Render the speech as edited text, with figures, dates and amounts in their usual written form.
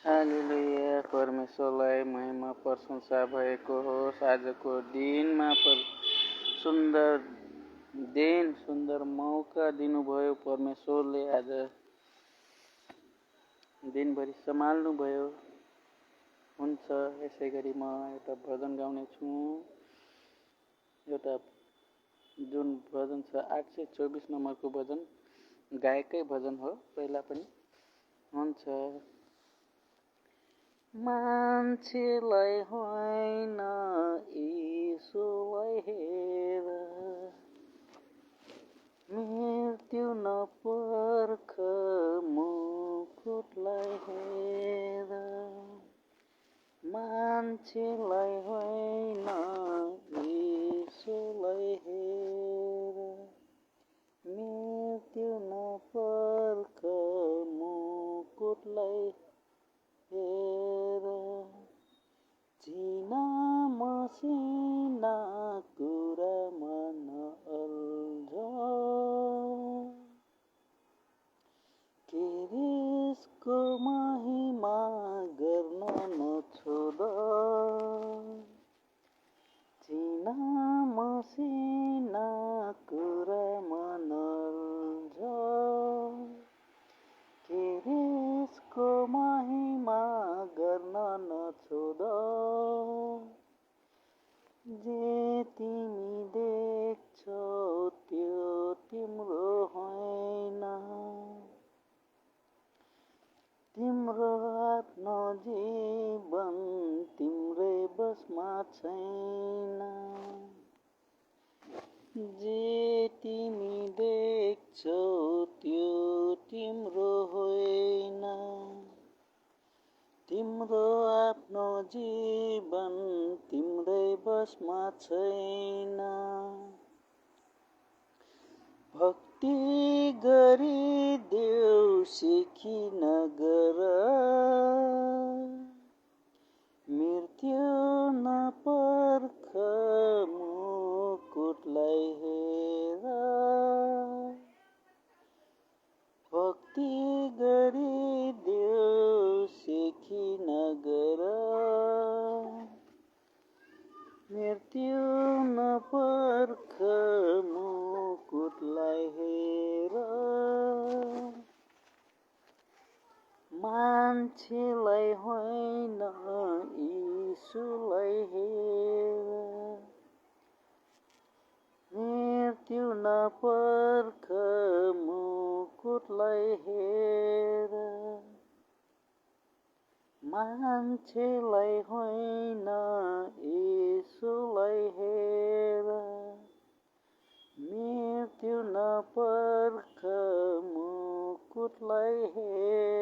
हालेलुया, परमेश्वरलाई महिमा प्रशंसा भएको होस्। आजको दिनमा सुन्दर दिन, सुन्दर मौका दिनुभयो परमेश्वरले। आज दिनभरि सम्हाल्नुभयो। हुन्छ, यसै गरी म एउटा भजन गाउने छु। एउटा जुन भजन छ 824 नम्बरको भजन, गायकै भजन हो पहिला पनि। हुन्छ। मान्छेलाई होइन यीशुलाई हेर, मृत्यु नपर्ख मुकुटलाई हेर। मान्छेलाई होइन यीशुलाई हेर, मृत्यु नपर्ख मुकुटलाई हेर। चिना मसिना कुरामा नअल्झ, क्रिसको महिमा गर्न नछोड। चिना मसिना कुरामा नअल्झ, क्रिसको महिमा गर्न नछोड। जे तिमी देख्छौ त्यो तिम्रो होइन, तिम्रो आफ्नो जीवन तिम्रै बसमा छैन। जे तिमी देख्छौ त्यो तिम्रो होइन, तिम्रो आफ्नो जीवन तिम्रै बसमा छैन। भक्ति गरिदेऊ सिकी नगर, मृत्यु नपर्ख मुकुटलाई हेर। भक्ति गरिदेऊ सिकी नगर, मृत्यु नपर्ख मुकुटलाई हेर। मान्छेलाई होइन यीशुलाई हेर, मृत्यु नपर्ख मुकुटलाई हेर। मान्छेलाई होइन यीशुलाई हेर, मृत्यु नपर्ख मुकुटलाई हेर।